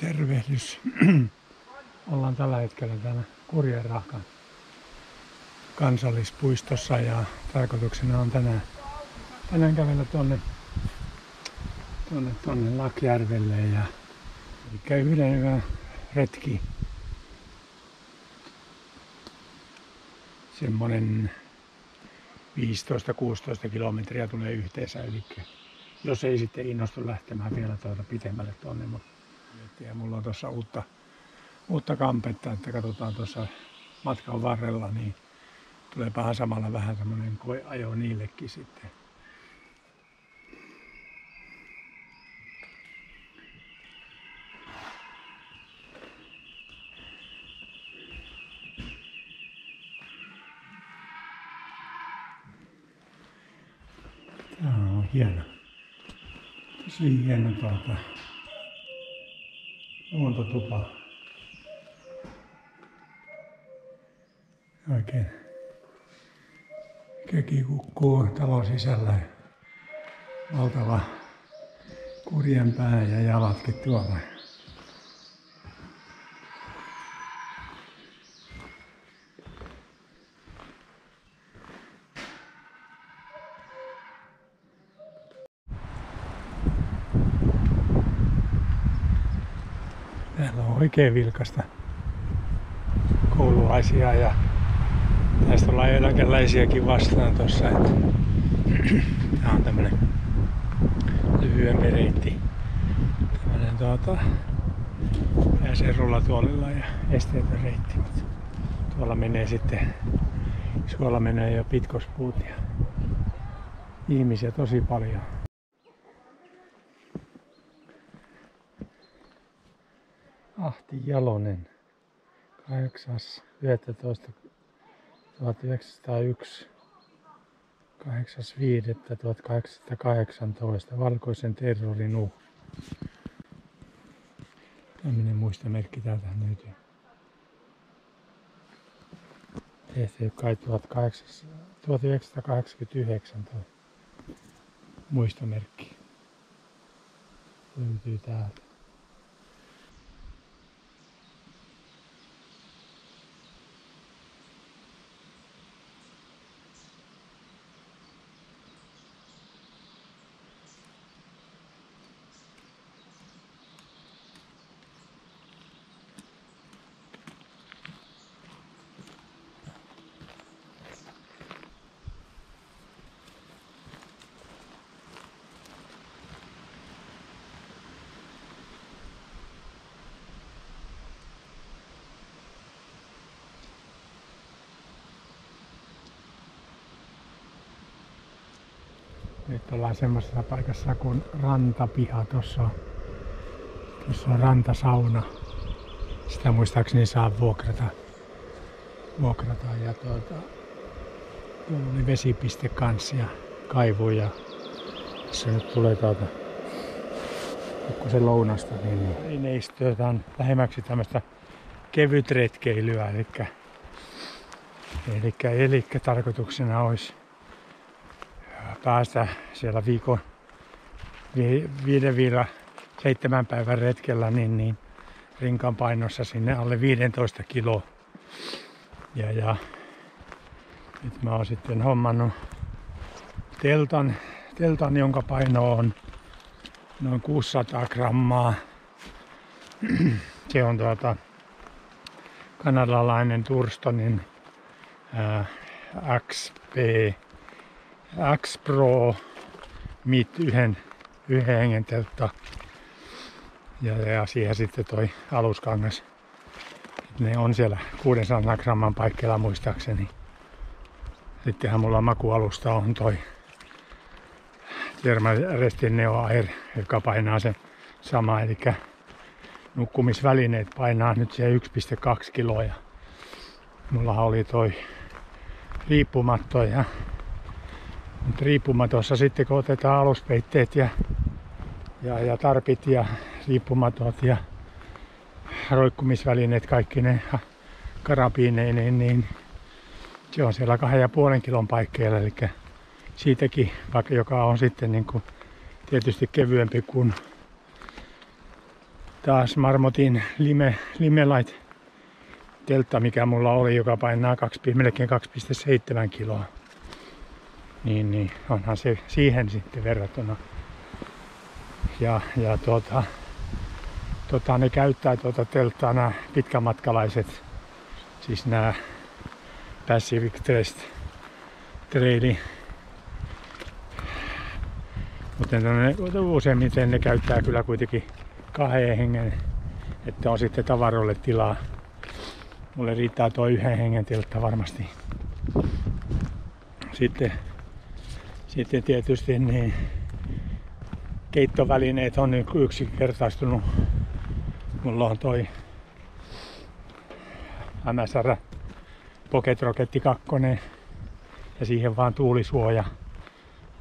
Tervehdys. Ollaan tällä hetkellä täällä Kurjenrahkan kansallispuistossa ja tarkoituksena on tänään kävellä tuonne Lakkajärvelle ja yhden hyvän retki. Semmonen 15-16 kilometriä tulee yhteensä, eli jos ei sitten innostu lähtemään vielä pitemmälle tuonne. Ja mulla on tuossa uutta kampetta, että katsotaan tuossa matkan varrella, niin tuleepahan samalla vähän semmonen koeajo niillekin sitten. Tää on hieno. Tosi hieno luontotupa. Oikein köki kukkuu talon sisällä. Valtava kurjen pää ja jalatkin tuolla. Täällä on oikein vilkasta koululaisia ja näistä ollaan eläkeläisiäkin vastaan tossa. Tää on tämmönen lyhyempi reitti. Tämmönen pääsee rullatuolilla ja esteetön reitti. Tuolla menee sitten, suolla menee jo pitkospuut ja ihmisiä tosi paljon. Ahti Jalonen, 8.11.1901, 8.5.1818, valkoisen terrorin uhri. Tämmönen muistomerkki täältä löytyy. Tehty kai 1989 tuo muistomerkki. Löytyy täältä. Nyt ollaan semmoisessa paikassa kuin Rantapiha. Tuossa on rantasauna. Sitä muistaakseni saa vuokrata. Ja tuolla oli vesipiste kanssa ja kaivu. Ja tässä nyt tulee pikkusen lounasta. Niin istutaan lähemmäksi tämmöistä kevytretkeilyä. Eli tarkoituksena olisi päästä siellä viikon 5-7 päivän retkellä niin rinkan painossa sinne alle 15 kiloa. Ja nyt mä oon sitten hommannut teltan, jonka paino on noin 600 grammaa. Se on kanadalainen Thurstonin X-Pro Mid yhden hengen teltta ja siihen sitten toi aluskangas. Ne on siellä 600 gramman paikkeilla muistaakseni. Sittenhän mulla makualusta on toi Thermarest Neo Air, joka painaa sen sama, eli nukkumisvälineet painaa nyt se 1,2 kiloa. Mullahan oli toi riippumatto ja riippumatossa sitten kun otetaan aluspeitteet ja tarpit ja riippumatot ja roikkumisvälineet kaikki ne karabiineineen, niin se on siellä 2,5 kilon paikkeilla, eli siitäkin, vaikka joka on sitten niin kuin tietysti kevyempi kuin taas Marmotin Limelight teltta, mikä mulla oli, joka painaa melkein 2,7 kiloa. Niin onhan se siihen sitten verrattuna. Ja ne käyttää telttaa nämä pitkämatkalaiset, siis nämä Pacific Crest Traili. Mutta useimmiten ne käyttää kyllä kuitenkin 2 hengen, että on sitten tavaroille tilaa. Mulle riittää tuo 1 hengen teltta varmasti. Sitten tietysti niin keittovälineet on yksinkertaistunut. Mulla on toi MSR Pocket Rocket 2 ja siihen vaan tuulisuoja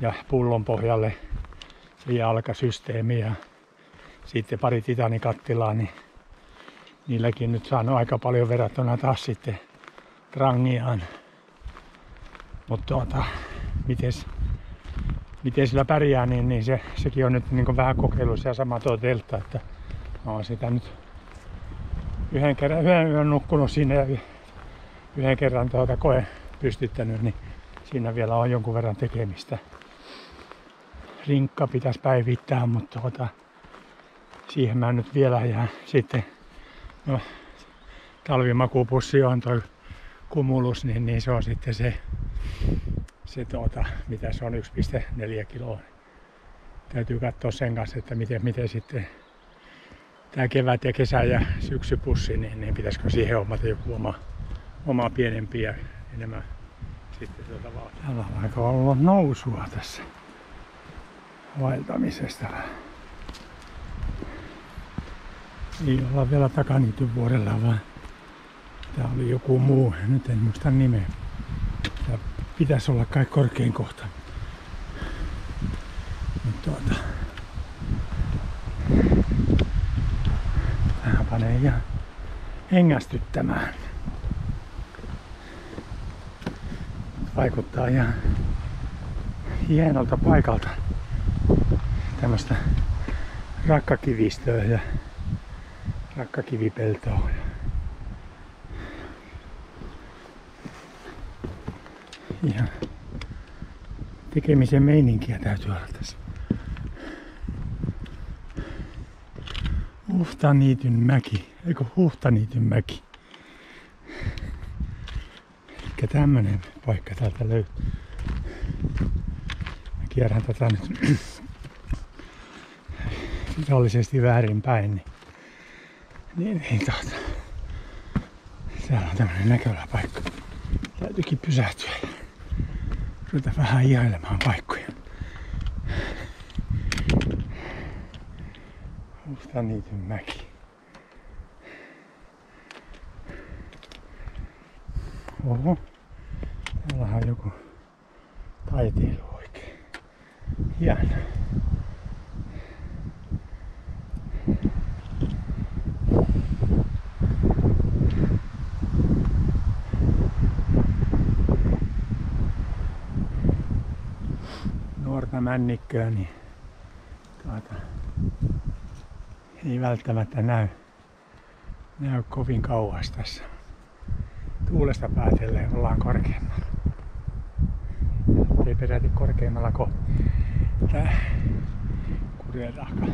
ja pullon pohjalle se jalkasysteemi ja sitten pari titanikattilaa, niin niilläkin nyt saanut aika paljon verrattuna taas sitten rangiaan. Mutta miten sillä pärjää, niin sekin on nyt niin vähän kokeilussa ja sama tuo teltta, että mä oon sitä nyt yhden yön nukkunut siinä ja yhden kerran koe pystyttänyt, niin siinä vielä on jonkun verran tekemistä. Rinkka pitäisi päivittää, mutta siihen mä nyt vielä jään. Sitten talvimakupussi on toi Cumulus, niin se on sitten se mitä se on 1,4 kiloa. Täytyy katsoa sen kanssa, että miten sitten tää kevät ja kesä ja syksypussi, niin pitäisikö siihen hommata joku oma pienempi ja enemmän sitten Täällä on aika ollut nousua tässä vaeltamisesta. Ei olla vielä Takaniityn vuorella, vaan tää oli joku muu, nyt en muista nimeä. Tää pitäisi olla kai korkein kohta. Mutta tähän panee ihan hengästyttämään. Vaikuttaa ihan hienolta paikalta. Tämmöstä rakkakivistöä ja rakkakivipeltoa. Ihan tekemisen meininkiä täytyy olla tässä. Huhtaniityn mäki, eikö Huhtaniityn mäki? Elikkä tämmönen paikka täältä löytyy. Mä kierrän tätä nyt virallisesti väärinpäin. Täällä on tämmönen näkövä paikka. Täytyykin pysähtyä ja ruveta vähän ihailemaan paikkoja. Huhtaniityn mäki. Oho, täällä on joku taiteilu oikein. Hieno. Nuorta männikköä, niin ei välttämättä näy kovin kauas tässä. Tuulesta päätellen ollaan korkeammalla. Ei peräti korkeammalla kuin tää Kurjetahka.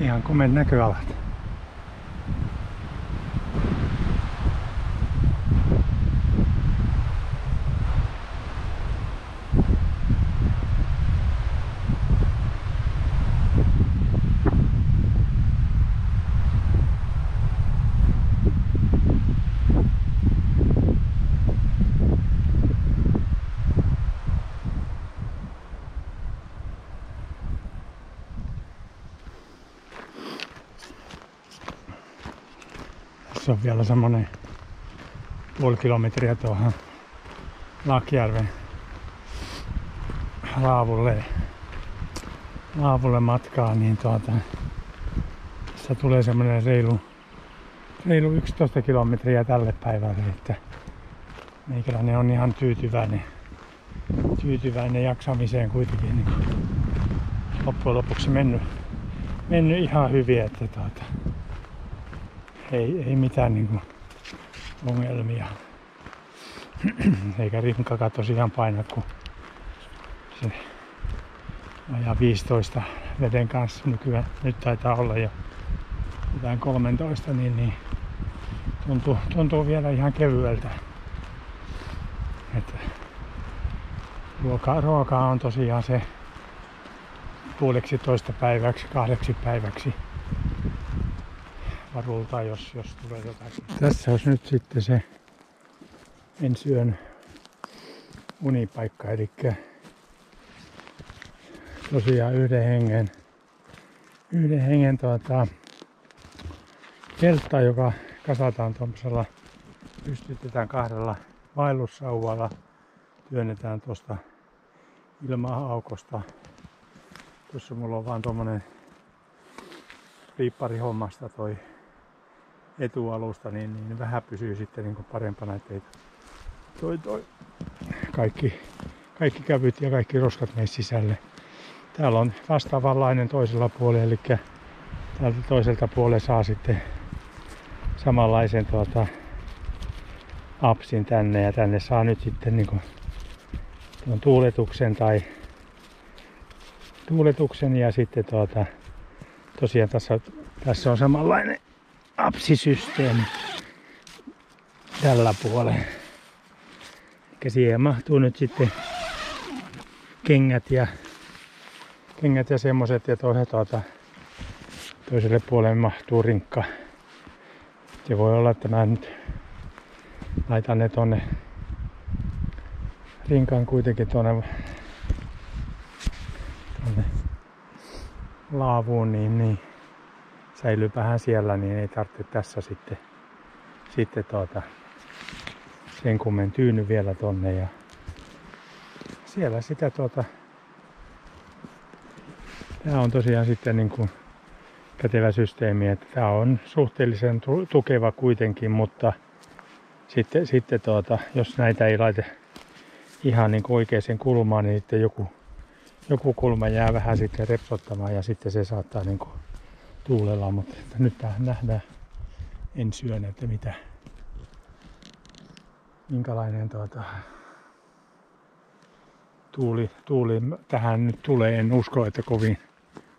Ihan komeat näköalat. Tässä on vielä semmonen puoli kilometriä tuohon Laakjärven laavulle matkaa, niin tässä tulee semmonen reilu 11 kilometriä tälle päivälle, että meikäläinen on ihan tyytyväinen jaksamiseen kuitenkin, niin loppujen lopuksi mennyt ihan hyvin, että ei mitään niin kuin ongelmia. Eikä rinkakaan tosiaan paina, kun se ajaa 15 veden kanssa nykyään. Nyt taitaa olla jo jotain 13, niin tuntuu vielä ihan kevyeltä. Että ruokaa on tosiaan se puoleksi toista päiväksi, 2 päiväksi varulta, jos tulee jotakin. Tässä olisi nyt sitten se ensi yön unipaikka, eli tosiaan yhden hengen teltta, joka kasataan tuollaisella, pystytetään 2 vaellussauvalla, työnnetään tuosta ilma-aukosta. Tuossa mulla on vaan tommonen riipparihommasta toi etualusta, niin vähän pysyy sitten niin parempana, ettei toi kaikki kävyt ja kaikki roskat mene sisälle. Täällä on vastaavanlainen toisella puolella, eli täältä toiselta puolella saa sitten samanlaisen apsin tänne, ja tänne saa nyt sitten niin tuon tuuletuksen ja sitten tosiaan tässä on samanlainen apsisysteemi tällä puolella. Eli siihen mahtuu nyt sitten kengät ja semmoset, ja toiselle puolelle mahtuu rinkka. Se voi olla, että mä nyt laitan ne tonne rinkaan kuitenkin tuonne laavuun, niin säilyypähän siellä, niin ei tarvitse tässä sitten sen kummen tyyny vielä tonne, ja siellä sitä tää on tosiaan sitten niin kuin kätevä systeemi, että tää on suhteellisen tukeva kuitenkin, mutta sitten jos näitä ei laita ihan niin kuin oikeaan kulmaan, niin sitten joku kulma jää vähän sitten repsottamaan, ja sitten se saattaa niin kuin tuulella, mutta nyt tähän nähdään ensi yönä, että minkälainen tuuli tähän nyt tulee. En usko, että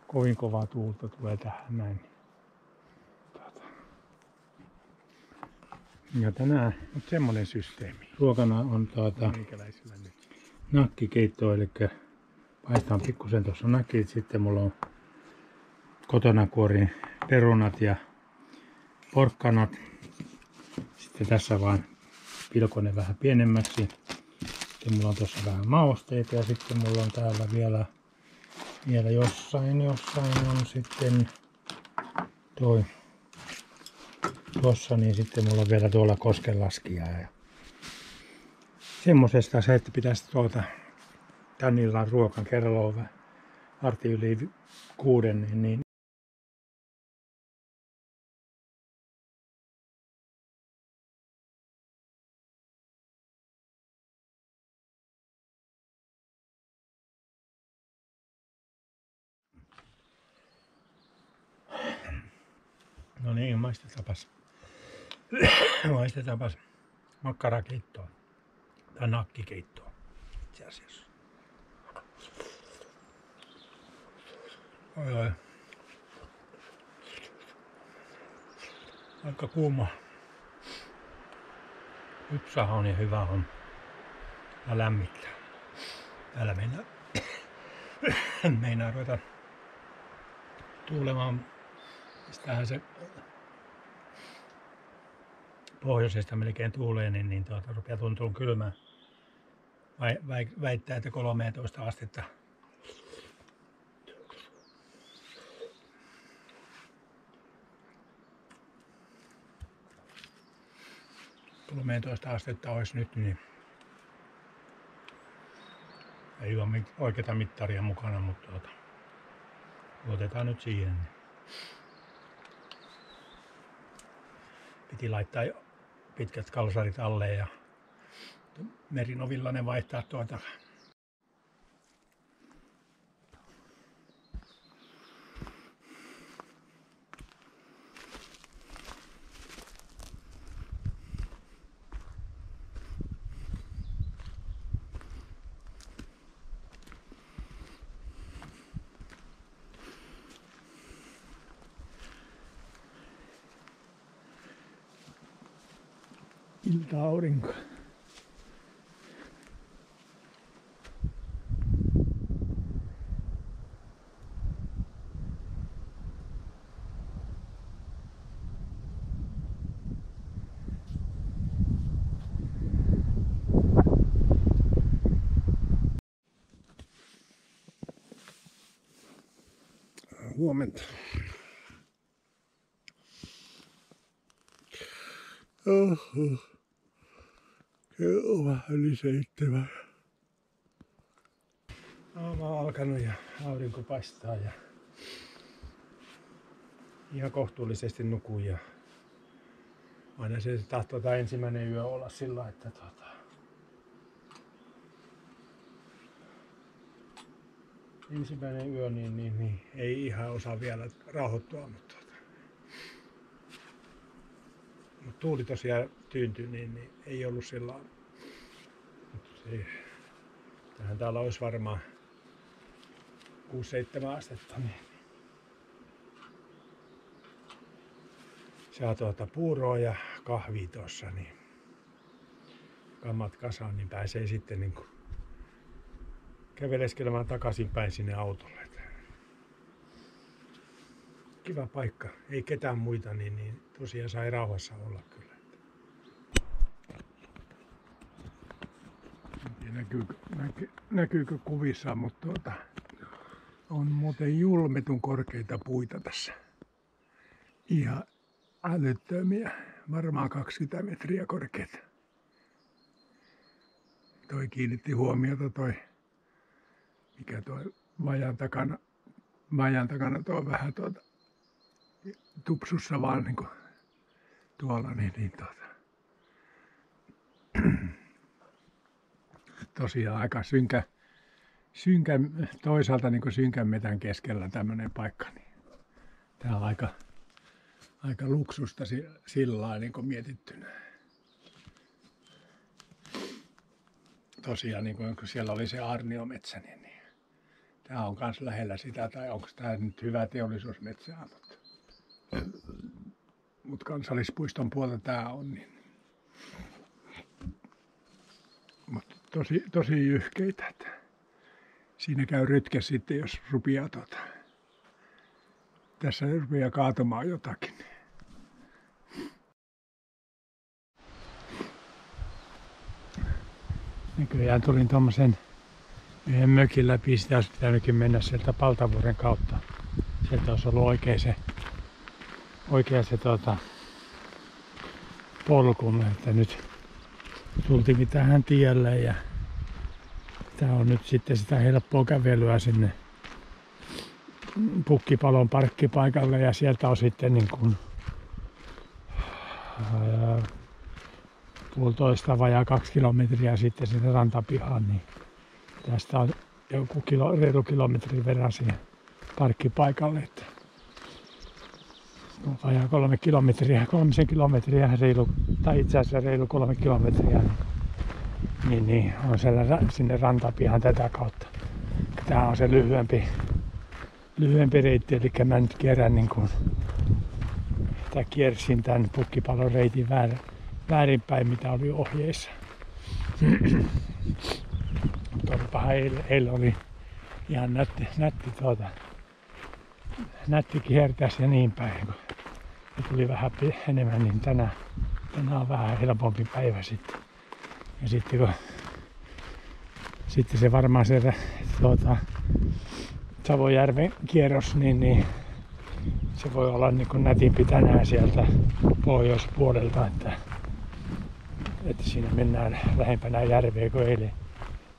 kovin kovaa tuulta tulee tähän näin. Ja tänään on semmonen systeemi. Ruokana on meikäläisellä nyt nakkikeitto, eli paistaan pikkusen tuossa nakit. Sitten mulla on kotona kuorin perunat ja porkkanat. Sitten tässä vaan pilkonen vähän pienemmäksi. Sitten mulla on tuossa vähän mausteita, ja sitten mulla on täällä vielä jossain on sitten tuossa, niin sitten mulla on vielä tuolla koskenlaskija. Ja semmosesta se, että pitäisi tän illan ruokan, kello on vartti yli 6, niin no niin, maistetaanpas makkarakeittoa tai nakkikeittoa itse asiassa. Oi. Aika kuuma. Hypsaha on ja hyvä on. Ja lämmittää. Täällä meinaa ruveta tuulemaan. Mistähän se pohjoisesta melkein tuulee, niin rupeaa tuntumaan kylmää. Väittää, että 13 astetta. 13 astetta olisi nyt, niin ei ole oikeata mittaria mukana, mutta luotetaan nyt siihen. Piti laittaa pitkät kalsarit alle ja merinovilla ne vaihtaa tuota. Ilta-aurinko. Huomenta. Kello vähän yli 7. Aamu on alkanut ja aurinko paistaa ja ihan kohtuullisesti nukun ja aina se tahtoo tämä ensimmäinen yö olla sillä, että ensimmäinen yö niin ei ihan osaa vielä rauhoittua, mutta tuuli tosiaan tyyntyi, niin ei ollut sillä tähän täällä olisi varmaan 6-7 astetta, niin saa puuroa ja kahvia tuossa, niin kammat kasaan, niin pääsee sitten niin kuin käveleskelemään takaisinpäin sinne autolle. Kiva paikka, ei ketään muita, niin tosiaan sai rauhassa olla kyllä. En tiedä näkyykö kuvissa, mutta on muuten julmetun korkeita puita tässä. Ihan älyttömiä, varmaan 20 metriä korkeita. Toi kiinnitti huomiota mikä toi vajan takana tuo vähän tupsussa vaan niin kuin tuolla tosiaan aika synkä toisaalta niin kuin synkän metän keskellä tämmöinen paikka, niin tää on aika luksusta sillä niin kuin mietittynä. Tosiaan niin kuin siellä oli se aarniometsä, niin tää on kans lähellä sitä, tai onko tää nyt hyvä teollisuusmetsää, mutta kansallispuiston puolta tää on, niin mutta tosi jyhkeitä, että siinä käy rytke sitten, jos rupeaa tässä rupeaa kaatumaan jotakin. Nykyään tulin tommosen yhden mökin läpi, sitä olisi pitänytkin mennä sieltä Paltavuoren kautta. Sieltä olisi ollut oikea se polku, että nyt tultiin tähän tielle ja tää on nyt sitten sitä helppoa kävelyä sinne Pukkipalon parkkipaikalle ja sieltä on sitten niin kuin 1,5 vajaa 2 kilometriä sitten sinne rantapihaan, niin tästä on joku reilu kilometrin verran siihen parkkipaikalle, että vajaa 3 kilometriä, 3 kilometriä reilu, tai itse asiassa reilu 3 kilometriä, niin on sinne rantapihaan tätä kautta. Tää on se lyhyempi reitti, eli mä nyt kierrän niin kuin, tai kiersin tämän Pukkipalon reitin väärinpäin, mitä oli ohjeissa. Mutta eilen oli ihan nätti kiertää ja niin päin. Ja tuli vähän enemmän, niin tänään on vähän helpompi päivä sitten. Ja sitten se varmaan se Savojärven kierros, niin se voi olla niin kuin nätimpi tänään sieltä pohjoispuolelta, että että siinä mennään lähempänä järveä kuin eilen.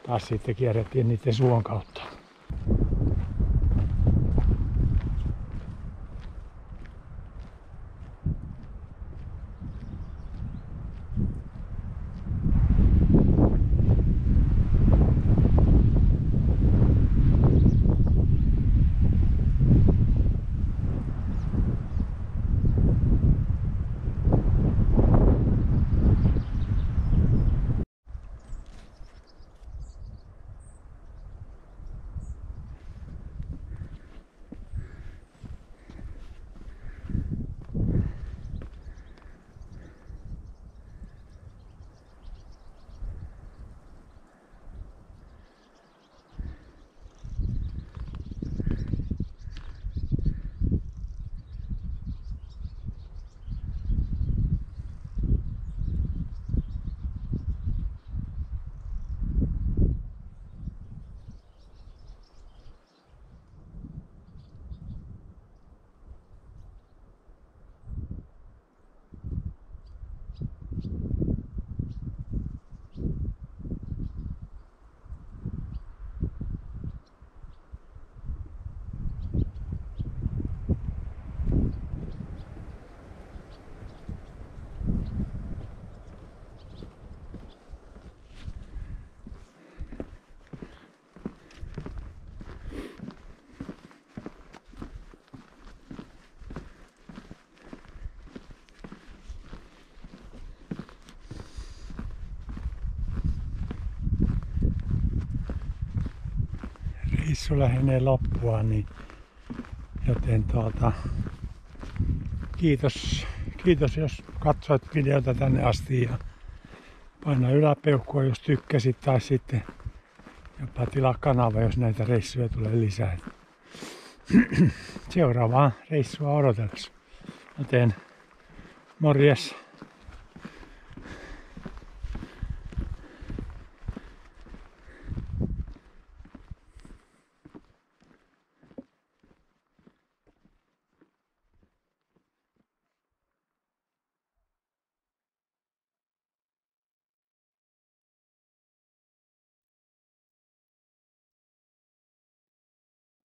Taas sitten kierrettiin niiden suon kautta. Reissu lähenee loppuaan, niin joten kiitos jos katsoit videota tänne asti ja paina yläpeukkua jos tykkäsit tai sitten jopa tilaa kanava jos näitä reissuja tulee lisää. Seuraavaa reissua odotellessa. Joten morjes!